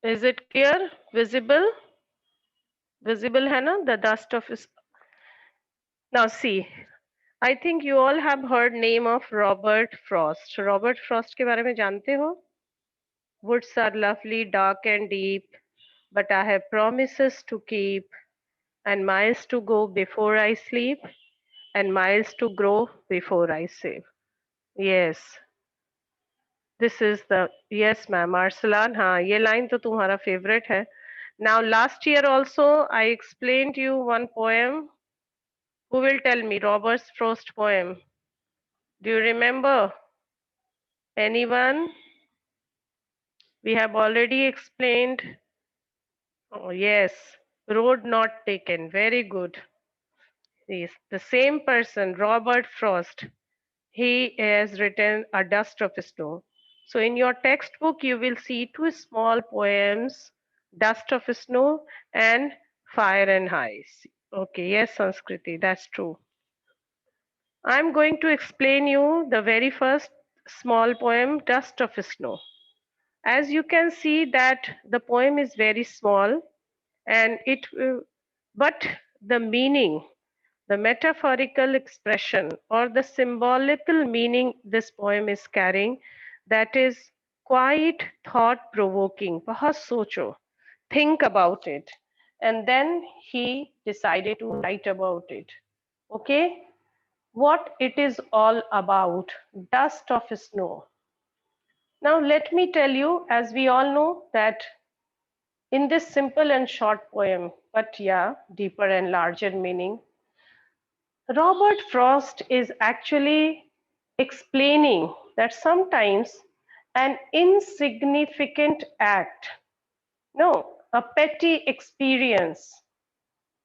Is it clear? Visible? Visible है ना? The dust of his. Now see, I think you all have heard name of Robert Frost. Robert Frost के बारे में जानते हो? Woods are lovely, dark and deep, but I have promises to keep, and miles to go before I sleep, and miles to grow before I save. Yes, this is the yes, ma'am. Arsalan, हाँ, ये line तो तुम्हारा favorite है. Now, last year also I explained you one poem. Who will tell me Robert Frost poem? Do you remember? Anyone? We have already explained. Oh, yes, road not taken. Very good. Yes, the same person, Robert Frost. He has written A Dust of Snow. So in your textbook, you will see two small poems, Dust of Snow and Fire and Ice. Okay, yes, Sanskriti, that's true. I'm going to explain you the very first small poem, Dust of Snow. As you can see that the poem is very small and but the meaning, the metaphorical expression or the symbolical meaning this poem is carrying, that is quite thought provoking. बहुत सोचो, think about it, and then he decided to write about it. Okay, what it is all about, dust of snow. Now let me tell you, as we all know that in this simple and short poem, but yeah, deeper and larger meaning, Robert Frost is actually explaining that sometimes an insignificant act, no, a petty experience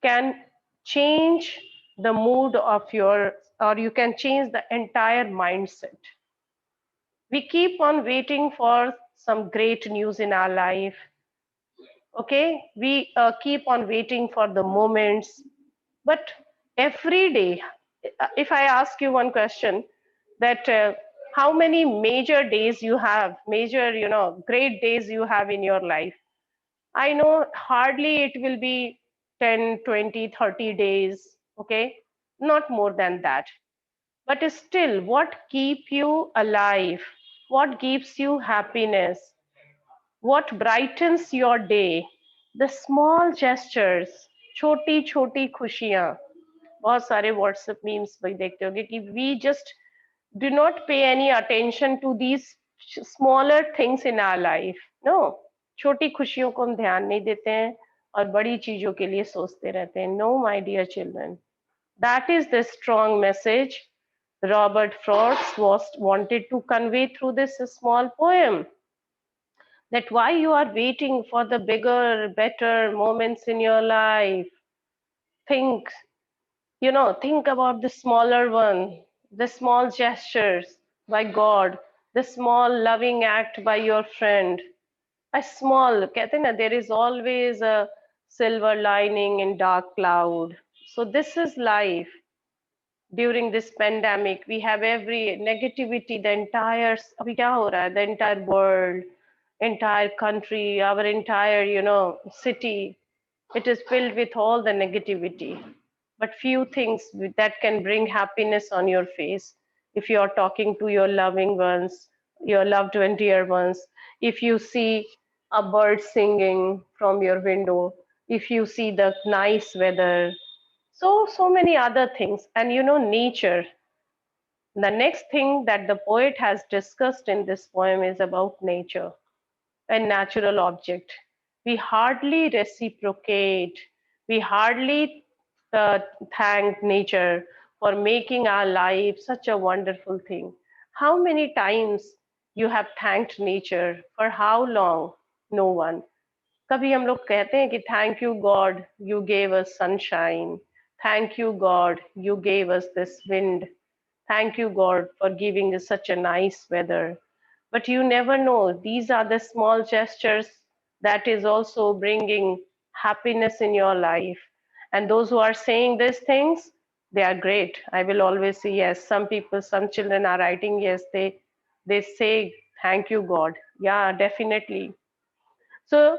can change the mood of your, or you can change the entire mindset. We keep on waiting for some great news in our life. Okay, we keep on waiting for the moments, but every day, if I ask you one question, that how many major days you have, major, great days you have in your life, I know hardly it will be 10, 20, 30 days. Okay, not more than that. But still, what keep you alive, what gives you happiness, what brightens your day, the small gestures, छोटी छोटी खुशियां. बहुत सारे WhatsApp memes भी देखते होगे कि we just do not pay any attention to these smaller things in our life. No, छोटी खुशियों को हम ध्यान नहीं देते हैं और बड़ी चीजों के लिए सोचते रहते हैं. No, my dear children, that is the strong message Robert Frost was wanted to convey through this small poem, that why you are waiting for the bigger, better moments in your life. Think, think about the smaller one, the small gestures by God, the small loving act by your friend. A small, कहते हैं ना, there is always a silver lining in dark cloud. So this is life. During this pandemic, we have every negativity, the entire, अभी क्या हो रहा है, the entire world, entire country, our entire, city, it is filled with all the negativity. But few things that can bring happiness on your face. If you are talking to your loving ones, your loved and dear ones, if you see a bird singing from your window, if you see the nice weather, so many other things. And nature, the next thing that the poet has discussed in this poem is about nature, a natural object. We hardly reciprocate, we hardly uh, thank nature for making our life such a wonderful thing. How many times you have thanked nature? For how long? No one. कभी हम लोग कहते हैं कि thank you God you gave us sunshine, thank you God you gave us this wind, thank you God for giving us such a nice weather. But you never know, these are the small gestures that is also bringing happiness in your life. And those who are saying these things, they are great. I will always say yes. Some people, some children are writing yes, they say thank you God. Yeah, definitely. So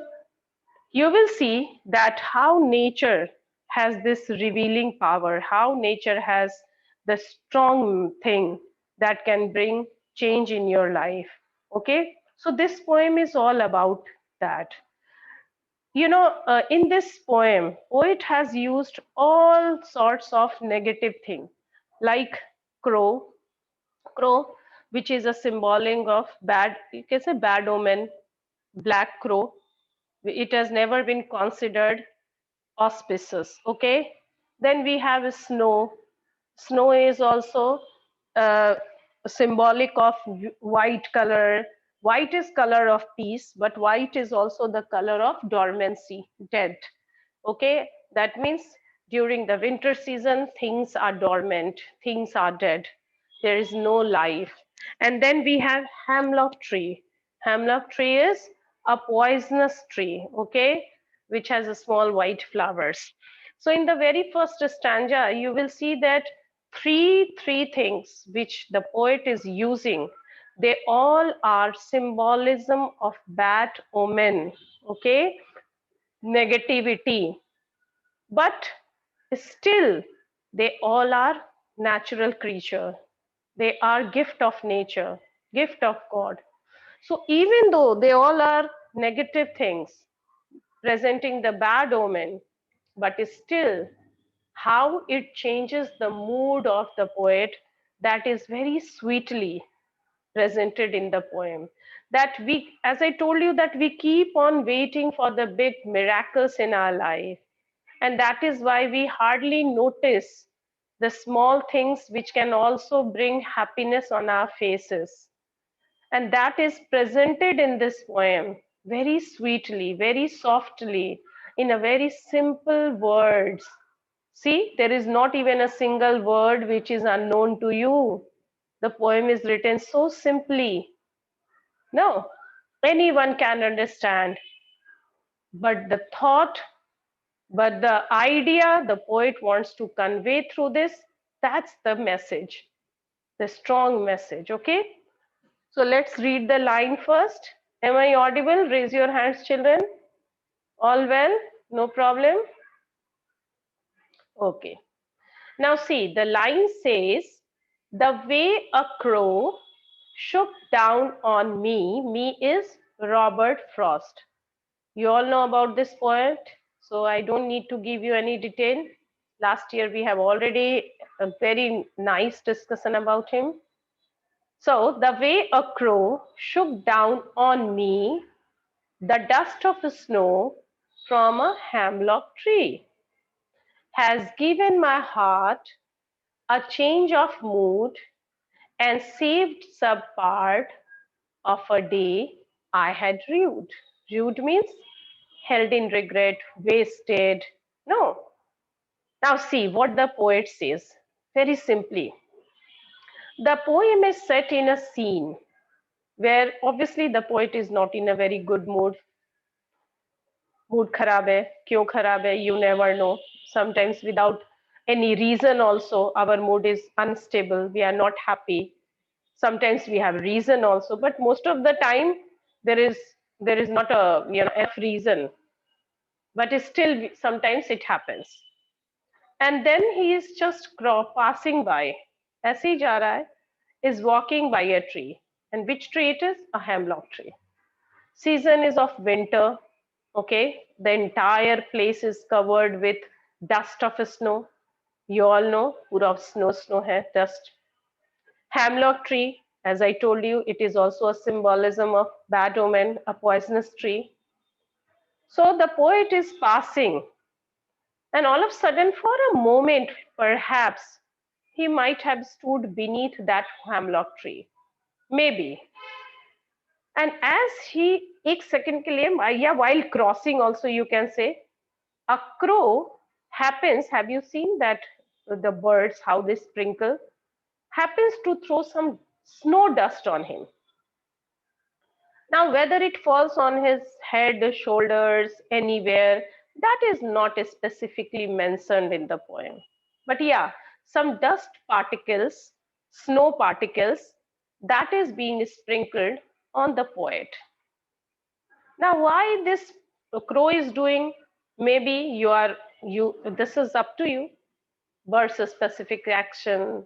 you will see that how nature has this revealing power, how nature has the strong thing that can bring change in your life. Okay, so this poem is all about that. In this poem, poet has used all sorts of negative things like crow, crow, which is a symbolic of bad, you can say bad omen, black crow. It has never been considered auspicious. Okay, then we have a snow. Snow is also uh, symbolic of white color. White is color of peace, but white is also the color of dormancy, dead. Okay, that means during the winter season things are dormant, things are dead, there is no life. And then we have hemlock tree. Hemlock tree is a poisonous tree, okay, which has a small white flowers. So in the very first stanza you will see that three things which the poet is using, they all are symbolism of bad omen, okay, negativity, but still they all are natural creature, they are gift of nature, gift of god. So even though they all are negative things presenting the bad omen, but still how it changes the mood of the poet, that is very sweetly presented in the poem. That we, as I told you, that we keep on waiting for the big miracles in our life, and that is why we hardly notice the small things which can also bring happiness on our faces. And that is presented in this poem very sweetly, very softly, in a very simple words. See, there is not even a single word which is unknown to you. The poem is written so simply. No, anyone can understand. But the thought, but the idea the poet wants to convey through this, that's the message, the strong message. Okay, so let's read the line first. Am I audible? Raise your hands, children. All well? No problem? Okay. Now see, the line says, the way a crow shook down on me, me is Robert Frost. You all know about this poet, so I don't need to give you any detail. Last year we have already a very nice discussion about him. So the way a crow shook down on me the dust of snow from a hemlock tree has given my heart a change of mood and saved some part of a day I had rued. Rued means held in regret, wasted. No. Now see what the poet says. Very simply, the poem is set in a scene where obviously the poet is not in a very good mood. Mood kharab hai, kyun kharab hai, you never know. Sometimes without any reason also our mood is unstable. We are not happy. Sometimes we have reason also, but most of the time there is there is not a enough reason. But still sometimes it happens. And then he is just passing by. ऐसे ही जा रहा है, is walking by a tree. And which tree it is? A hemlock tree. Season is of winter. Okay, the entire place is covered with dust of snow. You all know, pura snow hai, dust. Hemlock tree, as I told you, it is also a symbolism of bad omen, a poisonous tree. So the poet is passing, and all of a sudden, for a moment, perhaps he might have stood beneath that hemlock tree. Maybe. And as he एक second के लिए, yeah, while crossing also you can say, a crow happens, have you seen that the birds, how they sprinkle, happens to throw some snow dust on him. Now, whether it falls on his head, shoulders, anywhere, that is not specifically mentioned in the poem. But yeah, some dust particles, snow particles, that is being sprinkled on the poet. Now, why this crow is doing? Maybe this is up to you. Bird's specific action,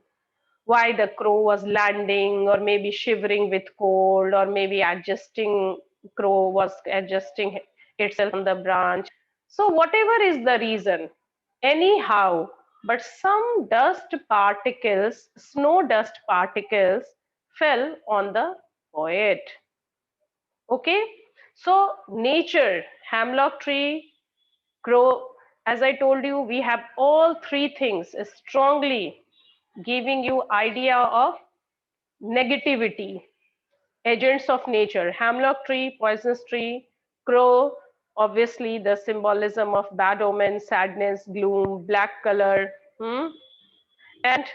why the crow was landing, or maybe shivering with cold, or maybe crow was adjusting itself on the branch. So whatever is the reason, anyhow, but some dust particles, snow dust particles, fell on the poet. Okay, so nature, hemlock tree, crow, as I told you, we have all three things strongly giving you idea of negativity, agents of nature, hemlock tree, poisonous tree, crow, obviously the symbolism of bad omen, sadness, gloom, black color. And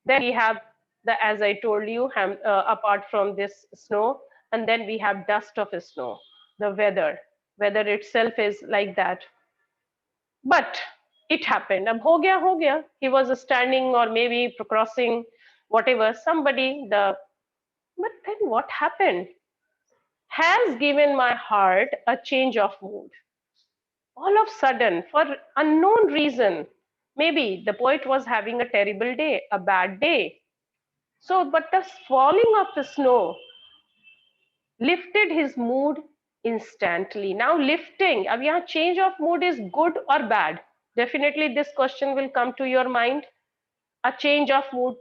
then we have the, as I told you, apart from this snow, and then we have dust of snow, the weather itself is like that. But it happened. Ab ho gaya. He was standing or maybe crossing, whatever. But then what happened? Has given my heart a change of mood. All of a sudden, for unknown reason, maybe the poet was having a terrible day, a bad day. So, but the falling of the snow lifted his mood instantly. Now, lifting, अब यहाँ change of mood is good or bad? Definitely, this question will come to your mind. A change of mood,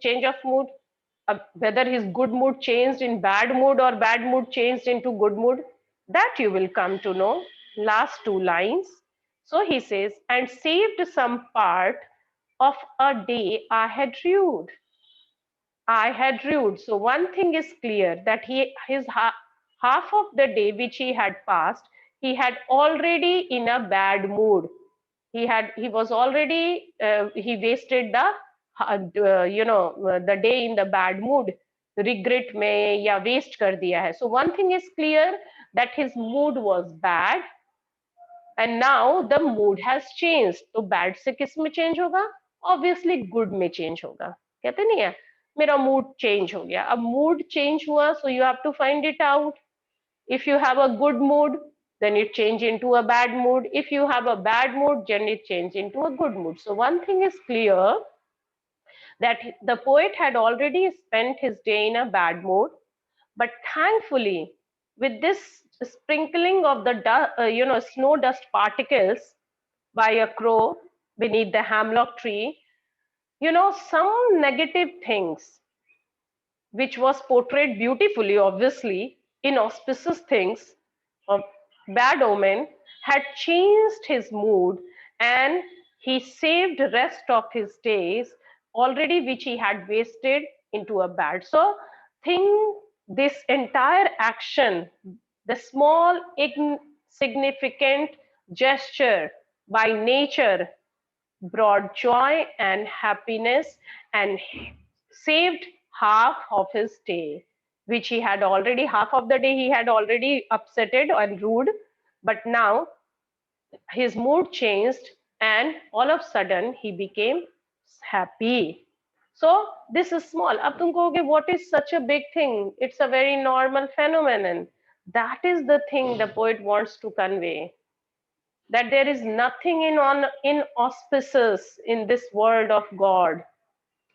whether his good mood changed in bad mood or bad mood changed into good mood, that you will come to know. Last two lines. So he says, and saved some part of a day I had rued. So one thing is clear that half of the day which he had passed, he had already in a bad mood. He was already he wasted the day in the bad mood, regret में या waste कर दिया है. So one thing is clear that his mood was bad and now the mood has changed. तो bad से किस में change होगा? Obviously good में change होगा. कहते नहीं है मेरा mood change हो गया. अब mood change हुआ, so you have to find it out. If you have a good mood, then it change into a bad mood. If you have a bad mood, then it change into a good mood. So one thing is clear that the poet had already spent his day in a bad mood, but thankfully, with this sprinkling of the snow dust particles by a crow beneath the hemlock tree, some negative things which was portrayed beautifully, obviously, inauspicious things of bad omen had changed his mood and he saved the rest of his days already which he had wasted into a bad. So think this entire action, the small insignificant gesture by nature brought joy and happiness and saved half of his day, which he had already, half of the day he had already upsetted and rude, but now his mood changed and all of a sudden he became happy. So this is small. अब तुम कहोगे what is such a big thing? It's a very normal phenomenon. That is the thing the poet wants to convey. That there is nothing in auspices in this world of God.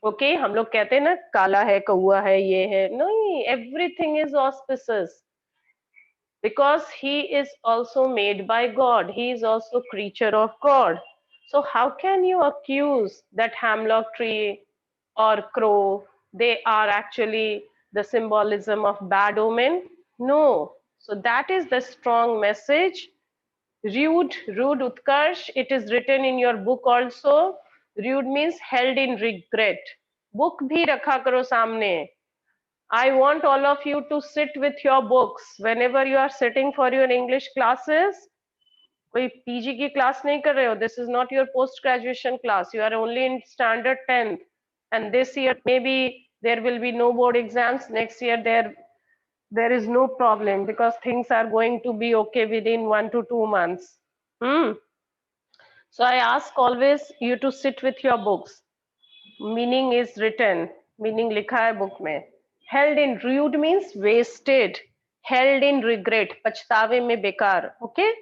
Okay, हम लोग कहते हैं ना काला है कौआ है ये है नहीं, everything is auspices because he is also made by God, he is also creature of God. So how can you accuse that hemlock tree or crow they are actually the symbolism of bad omen? No. So that is the strong message. Rude Utkarsh, it is written in your book also. Rude means held in regret. Book bhi rakha karo samne. I want all of you to sit with your books whenever you are sitting for your English classes. कोई PG की class नहीं कर रहे हो. This is not your post graduation class. You are only in standard 10th. And this year maybe there will be no board exams. Next year there is no problem because things are going to be okay within 1 to 2 months. So I ask always you to sit with your books. Meaning is written, meaning likha hai book mein. Held in rude means wasted. held in regret, पछतावे में बेकार. Okay,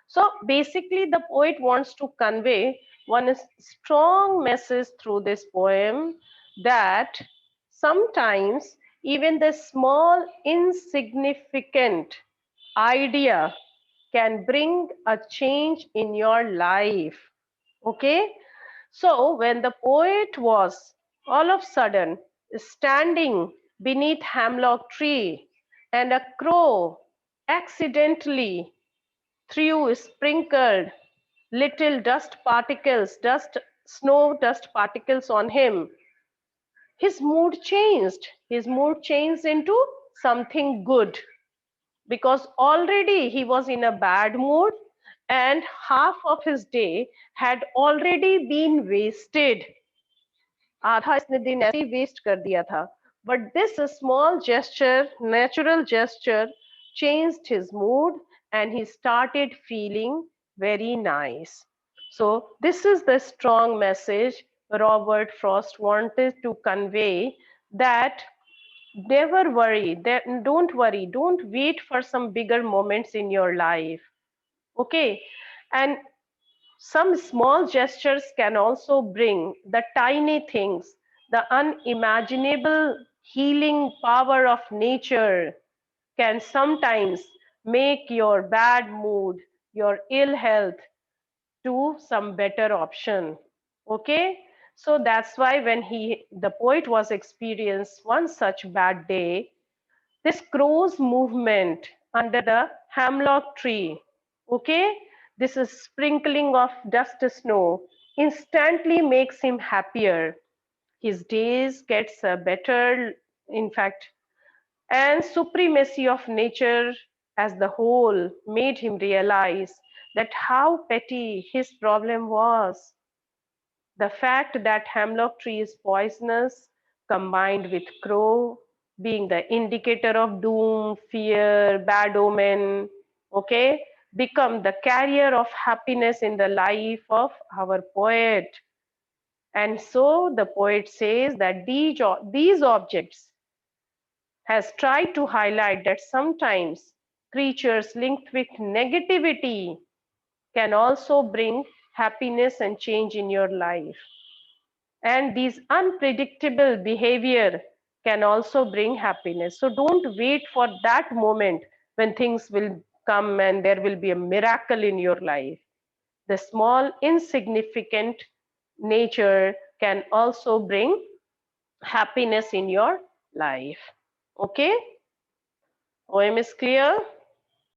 so basically the poet wants to convey one strong message through this poem, that sometimes even the small insignificant idea can bring a change in your life. Okay, so when the poet was all of a sudden standing beneath hemlock tree, and a crow accidentally threw sprinkled little snow dust particles on him, his mood changed. His mood changed into something good, because already he was in a bad mood and half of his day had already been wasted. आधा इसने दिन ऐसे ही waste कर दिया था. But this small gesture, natural gesture, changed his mood and he started feeling very nice. So this is the strong message Robert Frost wanted to convey, that never worry, don't wait for some bigger moments in your life. Okay, and some small gestures can also bring the tiny things, the unimaginable healing power of nature can sometimes make your bad mood, your ill health to some better option. Okay, so that's why when the poet was experienced one such bad day, this crow's movement under the hemlock tree, okay, this is sprinkling of dust snow, instantly makes him happier. His days gets better, in fact, and supremacy of nature as the whole made him realize that how petty his problem was. The fact that hemlock tree is poisonous, combined with crow being the indicator of doom, fear, bad omen, okay, become the carrier of happiness in the life of our poet. And so the poet says that these objects has tried to highlight that sometimes creatures linked with negativity can also bring happiness and change in your life. And these unpredictable behavior can also bring happiness. So don't wait for that moment when things will come and there will be a miracle in your life. The small insignificant nature can also bring happiness in your life. Okay, OM is clear.